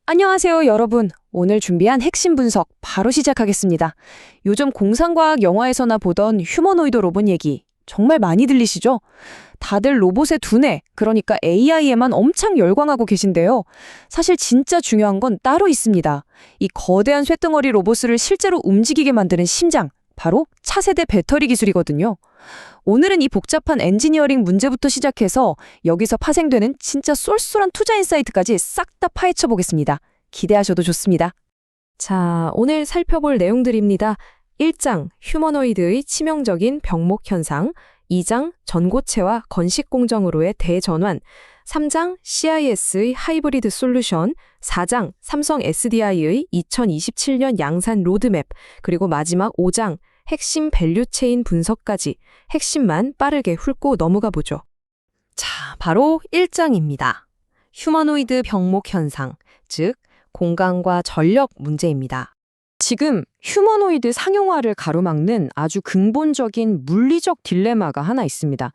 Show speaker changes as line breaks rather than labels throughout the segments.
안녕하세요, 여러분. 오늘 준비한 핵심 분석 바로 시작하겠습니다. 요즘 공상과학 영화에서나 보던 휴머노이드 로봇 얘기 정말 많이 들리시죠? 다들 로봇의 두뇌, 그러니까 AI에만 엄청 열광하고 계신데요. 사실 진짜 중요한 건 따로 있습니다. 이 거대한 쇳덩어리 로봇을 실제로 움직이게 만드는 심장, 바로 차세대 배터리 기술이거든요. 오늘은 이 복잡한 엔지니어링 문제부터 시작해서 여기서 파생되는 진짜 쏠쏠한 투자 인사이트까지 싹 다 파헤쳐 보겠습니다. 기대하셔도 좋습니다. 자, 오늘 살펴볼 내용들입니다. 1장, 휴머노이드의 치명적인 병목 현상. 2장, 전고체와 건식 공정으로의 대전환. 3장, CIS의 하이브리드 솔루션. 4장, 삼성 SDI의 2027년 양산 로드맵. 그리고 마지막 5장, 핵심 밸류체인 분석까지 핵심만 빠르게 훑고 넘어가 보죠. 자, 바로 1장입니다. 휴머노이드 병목 현상, 즉 공간과 전력 문제입니다. 지금 휴머노이드 상용화를 가로막는 아주 근본적인 물리적 딜레마가 하나 있습니다.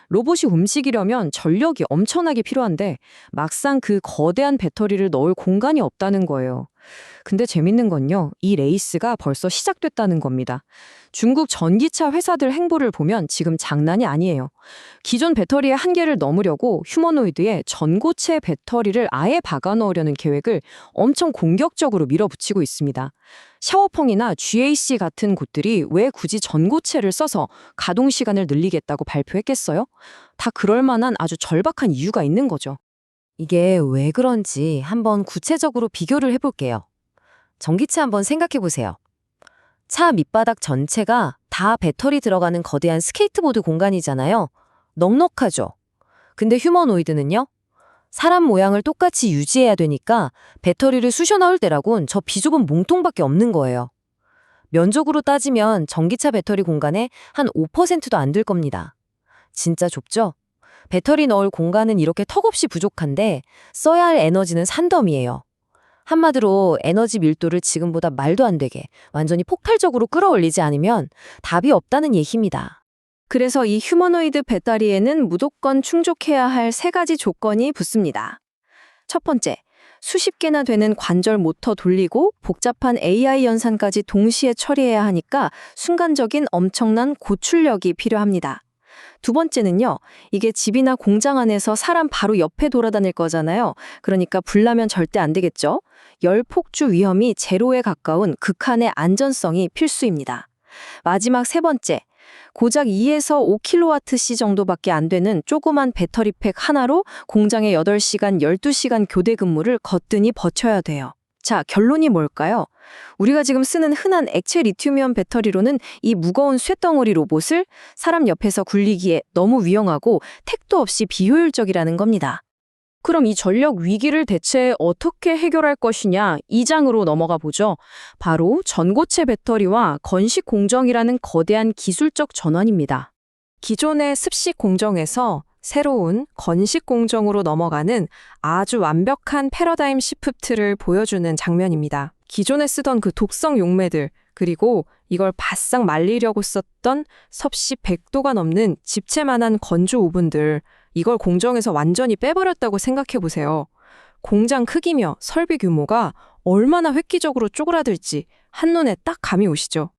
로봇이 움직이려면 전력이 엄청나게 필요한데 막상 그 거대한 배터리를 넣을 공간이 없다는 거예요. 근데 재밌는 건요, 이 레이스가 벌써 시작됐다는 겁니다. 중국 전기차 회사들 행보를 보면 지금 장난이 아니에요. 기존 배터리의 한계를 넘으려고 휴머노이드에 전고체 배터리를 아예 박아 넣으려는 계획을 엄청 공격적으로 밀어붙이고 있습니다. 샤오펑이나 GAC 같은 곳들이 왜 굳이 전고체를 써서 가동 시간을 늘리겠다고 발표했겠어요? 다 그럴 만한 아주 절박한 이유가 있는 거죠.
이게 왜 그런지 한번 구체적으로 비교를 해볼게요. 전기차 한번 생각해 보세요. 차 밑바닥 전체가 다 배터리 들어가는 거대한 스케이트보드 공간이잖아요. 넉넉하죠. 근데 휴머노이드는요? 사람 모양을 똑같이 유지해야 되니까 배터리를 쑤셔 넣을 때라곤 저 비좁은 몸통밖에 없는 거예요. 면적으로 따지면 전기차 배터리 공간의 한 5%도 안 될 겁니다. 진짜 좁죠? 배터리 넣을 공간은 이렇게 턱없이 부족한데 써야 할 에너지는 산더미예요. 한마디로 에너지 밀도를 지금보다 말도 안 되게 완전히 폭발적으로 끌어올리지 않으면 답이 없다는 얘기입니다.
그래서 이 휴머노이드 배터리에는 무조건 충족해야 할 세 가지 조건이 붙습니다. 첫 번째, 수십 개나 되는 관절 모터 돌리고 복잡한 AI 연산까지 동시에 처리해야 하니까 순간적인 엄청난 고출력이 필요합니다. 두 번째는요, 이게 집이나 공장 안에서 사람 바로 옆에 돌아다닐 거잖아요. 그러니까 불나면 절대 안 되겠죠. 열 폭주 위험이 제로에 가까운 극한의 안전성이 필수입니다. 마지막 세 번째, 고작 2에서 5kWh 정도밖에 안 되는 조그만 배터리팩 하나로 공장에 8시간, 12시간 교대 근무를 거뜬히 버텨야 돼요. 자, 결론이 뭘까요? 우리가 지금 쓰는 흔한 액체 리튬이온 배터리로는 이 무거운 쇳덩어리 로봇을 사람 옆에서 굴리기에 너무 위험하고 택도 없이 비효율적이라는 겁니다. 그럼 이 전력 위기를 대체 어떻게 해결할 것이냐, 2장으로 넘어가 보죠. 바로 전고체 배터리와 건식 공정이라는 거대한 기술적 전환입니다. 기존의 습식 공정에서 새로운 건식 공정으로 넘어가는 아주 완벽한 패러다임 시프트를 보여주는 장면입니다. 기존에 쓰던 그 독성 용매들, 그리고 이걸 바싹 말리려고 썼던 섭씨 100도가 넘는 집채만한 건조 오븐들, 이걸 공정에서 완전히 빼버렸다고 생각해보세요. 공장 크기며 설비 규모가 얼마나 획기적으로 쪼그라들지 한눈에 딱 감이 오시죠.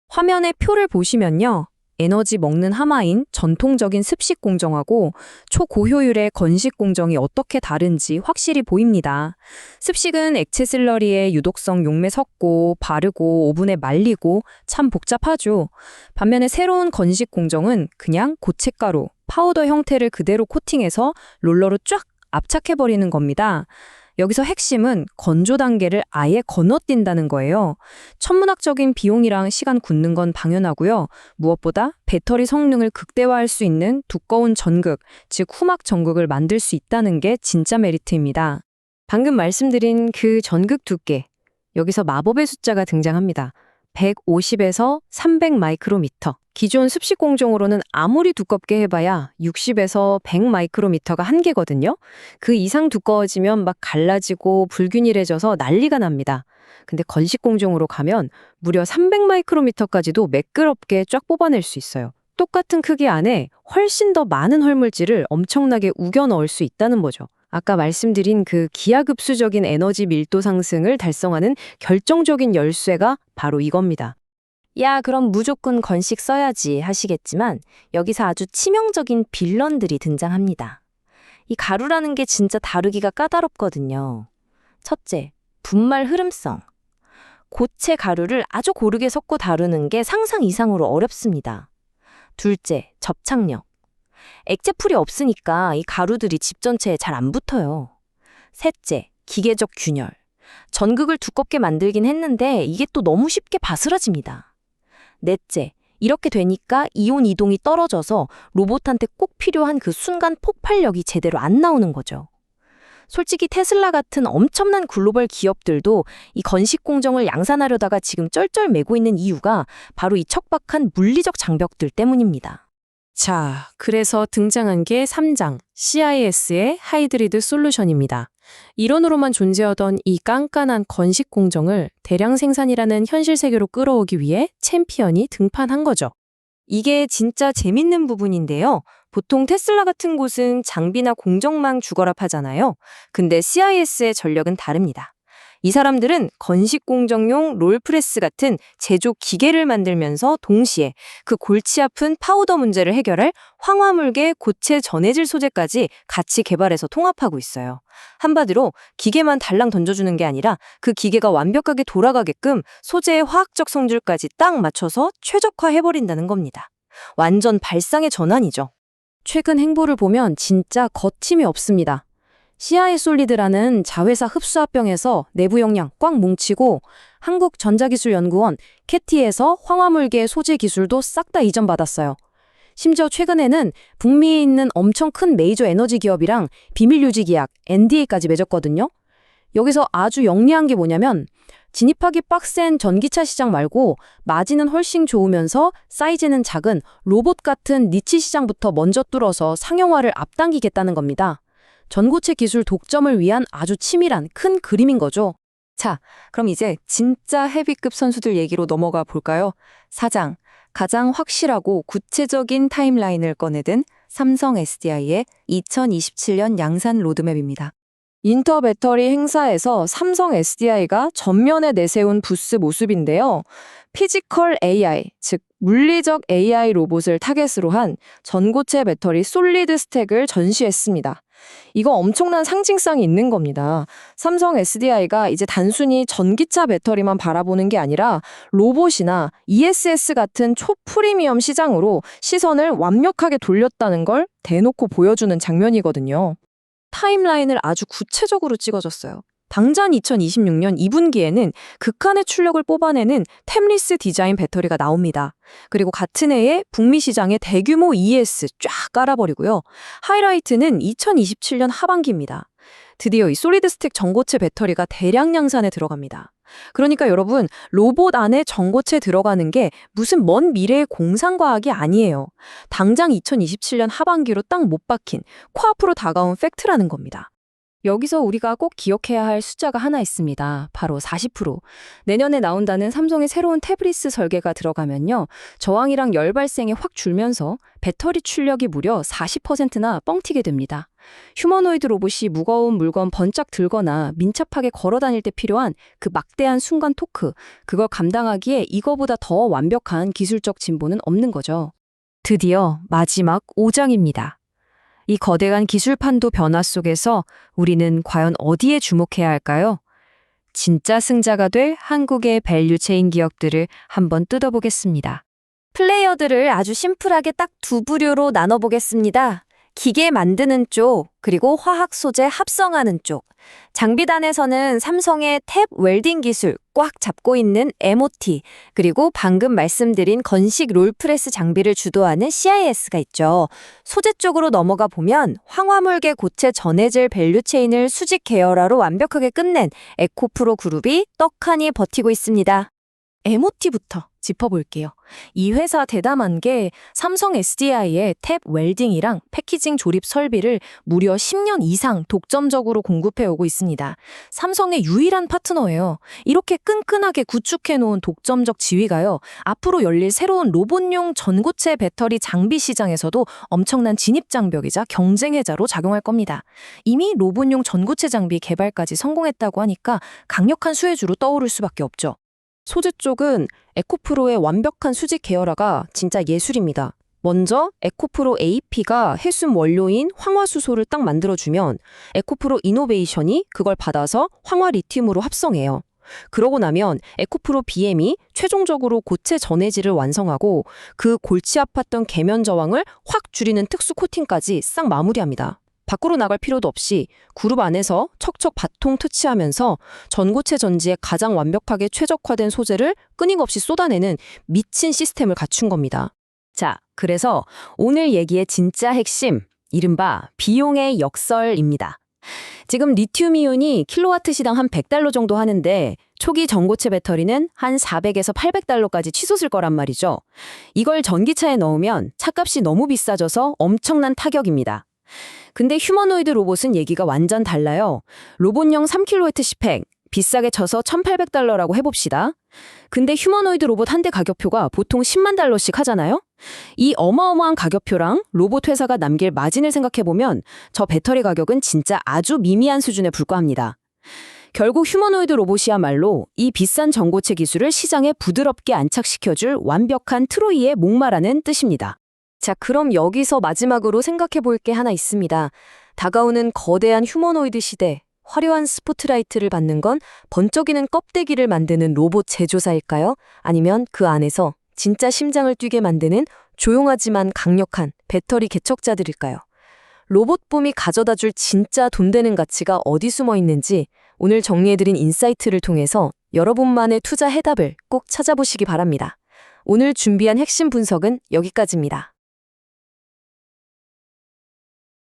화면의 표를 보시면요, 에너지 먹는 하마인 전통적인 습식 공정하고 초고효율의 건식 공정이 어떻게 다른지 확실히 보입니다. 습식은 액체 슬러리에 유독성 용매 섞고 바르고 오븐에 말리고 참 복잡하죠. 반면에 새로운 건식 공정은 그냥 고춧가루, 파우더 형태를 그대로 코팅해서 롤러로 쫙 압착해버리는 겁니다. 여기서 핵심은 건조 단계를 아예 건너뛴다는 거예요. 천문학적인 비용이랑 시간 굳는 건 당연하고요. 무엇보다 배터리 성능을 극대화할 수 있는 두꺼운 전극, 즉 후막 전극을 만들 수 있다는 게 진짜 메리트입니다. 방금 말씀드린 그 전극 두께, 여기서 마법의 숫자가 등장합니다. 150에서 300 마이크로미터. 기존 습식 공정으로는 아무리 두껍게 해봐야 60에서 100 마이크로미터가 한계거든요. 그 이상 두꺼워지면 막 갈라지고 불균일해져서 난리가 납니다. 근데 건식 공정으로 가면 무려 300 마이크로미터까지도 매끄럽게 쫙 뽑아낼 수 있어요. 똑같은 크기 안에 훨씬 더 많은 헐물질을 엄청나게 우겨 넣을 수 있다는 거죠. 아까 말씀드린 그 기하급수적인 에너지 밀도 상승을 달성하는 결정적인 열쇠가 바로 이겁니다.
야, 그럼 무조건 건식 써야지 하시겠지만 여기서 아주 치명적인 빌런들이 등장합니다. 이 가루라는 게 진짜 다루기가 까다롭거든요. 첫째, 분말 흐름성. 고체 가루를 아주 고르게 섞고 다루는 게 상상 이상으로 어렵습니다. 둘째, 접착력. 액체풀이 없으니까 이 가루들이 집 전체에 잘 안 붙어요. 셋째, 기계적 균열. 전극을 두껍게 만들긴 했는데 이게 또 너무 쉽게 바스라집니다. 넷째, 이렇게 되니까 이온 이동이 떨어져서 로봇한테 꼭 필요한 그 순간 폭발력이 제대로 안 나오는 거죠. 솔직히 테슬라 같은 엄청난 글로벌 기업들도 이 건식 공정을 양산하려다가 지금 쩔쩔매고 있는 이유가 바로 이 척박한 물리적 장벽들 때문입니다.
자, 그래서 등장한 게 3장, CIS의 하이브리드 솔루션입니다. 이론으로만 존재하던 이 깐깐한 건식 공정을 대량 생산이라는 현실 세계로 끌어오기 위해 챔피언이 등판한 거죠. 이게 진짜 재밌는 부분인데요. 보통 테슬라 같은 곳은 장비나 공정망 주거랍하잖아요. 근데 CIS의 전력은 다릅니다. 이 사람들은 건식 공정용 롤프레스 같은 제조 기계를 만들면서 동시에 그 골치 아픈 파우더 문제를 해결할 황화물계 고체 전해질 소재까지 같이 개발해서 통합하고 있어요. 한마디로 기계만 달랑 던져주는 게 아니라 그 기계가 완벽하게 돌아가게끔 소재의 화학적 성질까지 딱 맞춰서 최적화해버린다는 겁니다. 완전 발상의 전환이죠. 최근 행보를 보면 진짜 거침이 없습니다. CI 솔리드라는 자회사 흡수합병에서 내부 역량 꽉 뭉치고 한국전자기술연구원 캐티에서 황화물계 소재 기술도 싹 다 이전받았어요. 심지어 최근에는 북미에 있는 엄청 큰 메이저 에너지 기업이랑 비밀 유지 계약 NDA까지 맺었거든요. 여기서 아주 영리한 게 뭐냐면 진입하기 빡센 전기차 시장 말고 마진은 훨씬 좋으면서 사이즈는 작은 로봇 같은 니치 시장부터 먼저 뚫어서 상용화를 앞당기겠다는 겁니다. 전고체 기술 독점을 위한 아주 치밀한 큰 그림인 거죠. 자, 그럼 이제 진짜 헤비급 선수들 얘기로 넘어가 볼까요? 4장, 가장 확실하고 구체적인 타임라인을 꺼내든 삼성 SDI의 2027년 양산 로드맵입니다. 인터 배터리 행사에서 삼성 SDI가 전면에 내세운 부스 모습인데요. 피지컬 AI, 즉 물리적 AI 로봇을 타겟으로 한 전고체 배터리 솔리드 스택을 전시했습니다. 이거 엄청난 상징성이 있는 겁니다. 삼성 SDI가 이제 단순히 전기차 배터리만 바라보는 게 아니라 로봇이나 ESS 같은 초프리미엄 시장으로 시선을 완벽하게 돌렸다는 걸 대놓고 보여주는 장면이거든요. 타임라인을 아주 구체적으로 찍어줬어요. 당장 2026년 2분기에는 극한의 출력을 뽑아내는 템리스 디자인 배터리가 나옵니다. 그리고 같은 해에 북미 시장에 대규모 ES 쫙 깔아버리고요. 하이라이트는 2027년 하반기입니다. 드디어 이 솔리드 스택 전고체 배터리가 대량 양산에 들어갑니다. 그러니까 여러분, 로봇 안에 전고체 들어가는 게 무슨 먼 미래의 공상과학이 아니에요. 당장 2027년 하반기로 딱 못 박힌 코앞으로 다가온 팩트라는 겁니다. 여기서 우리가 꼭 기억해야 할 숫자가 하나 있습니다. 바로 40%. 내년에 나온다는 삼성의 새로운 태블릿 설계가 들어가면요. 저항이랑 열 발생이 확 줄면서 배터리 출력이 무려 40%나 뻥튀게 됩니다. 휴머노이드 로봇이 무거운 물건 번쩍 들거나 민첩하게 걸어 다닐 때 필요한 그 막대한 순간 토크, 그걸 감당하기에 이거보다 더 완벽한 기술적 진보는 없는 거죠. 드디어 마지막 5장입니다. 이 거대한 기술판도 변화 속에서 우리는 과연 어디에 주목해야 할까요? 진짜 승자가 될 한국의 밸류체인 기업들을 한번 뜯어보겠습니다.
플레이어들을 아주 심플하게 딱 두 부류로 나눠보겠습니다. 기계 만드는 쪽, 그리고 화학 소재 합성하는 쪽. 장비단에서는 삼성의 탭 웰딩 기술 꽉 잡고 있는 MOT, 그리고 방금 말씀드린 건식 롤프레스 장비를 주도하는 CIS가 있죠. 소재 쪽으로 넘어가 보면 황화물계 고체 전해질 밸류체인을 수직 계열화로 완벽하게 끝낸 에코프로 그룹이 떡하니 버티고 있습니다.
MOT부터 짚어볼게요. 이 회사 대담한 게 삼성 SDI의 탭 웰딩이랑 패키징 조립 설비를 무려 10년 이상 독점적으로 공급해오고 있습니다. 삼성의 유일한 파트너예요. 이렇게 끈끈하게 구축해놓은 독점적 지위가요. 앞으로 열릴 새로운 로봇용 전고체 배터리 장비 시장에서도 엄청난 진입장벽이자 경쟁해자로 작용할 겁니다. 이미 로봇용 전고체 장비 개발까지 성공했다고 하니까 강력한 수혜주로 떠오를 수밖에 없죠. 소재 쪽은 에코프로의 완벽한 수직 계열화가 진짜 예술입니다. 먼저 에코프로 AP가 해숨 원료인 황화수소를 딱 만들어주면 에코프로 이노베이션이 그걸 받아서 황화 리튬으로 합성해요. 그러고 나면 에코프로 BM이 최종적으로 고체 전해질을 완성하고 그 골치 아팠던 계면 저항을 확 줄이는 특수 코팅까지 싹 마무리합니다. 밖으로 나갈 필요도 없이 그룹 안에서 척척 바통 터치하면서 전고체 전지에 가장 완벽하게 최적화된 소재를 끊임없이 쏟아내는 미친 시스템을 갖춘 겁니다. 자, 그래서 오늘 얘기의 진짜 핵심, 이른바 비용의 역설입니다. 지금 리튬이온이 킬로와트 시당 한 $100 정도 하는데 초기 전고체 배터리는 한 $400에서 $800까지 치솟을 거란 말이죠. 이걸 전기차에 넣으면 차값이 너무 비싸져서 엄청난 타격입니다. 근데 휴머노이드 로봇은 얘기가 완전 달라요. 로봇용 3kW 스펙, 비싸게 쳐서 $1,800라고 해봅시다. 근데 휴머노이드 로봇 한 대 가격표가 보통 $10만 하잖아요? 이 어마어마한 가격표랑 로봇 회사가 남길 마진을 생각해보면 저 배터리 가격은 진짜 아주 미미한 수준에 불과합니다. 결국 휴머노이드 로봇이야말로 이 비싼 전고체 기술을 시장에 부드럽게 안착시켜줄 완벽한 트로이의 목마라는 뜻입니다. 자, 그럼 여기서 마지막으로 생각해 볼 게 하나 있습니다. 다가오는 거대한 휴머노이드 시대, 화려한 스포트라이트를 받는 건 번쩍이는 껍데기를 만드는 로봇 제조사일까요? 아니면 그 안에서 진짜 심장을 뛰게 만드는 조용하지만 강력한 배터리 개척자들일까요? 로봇붐이 가져다줄 진짜 돈 되는 가치가 어디 숨어 있는지 오늘 정리해드린 인사이트를 통해서 여러분만의 투자 해답을 꼭 찾아보시기 바랍니다. 오늘 준비한 핵심 분석은 여기까지입니다.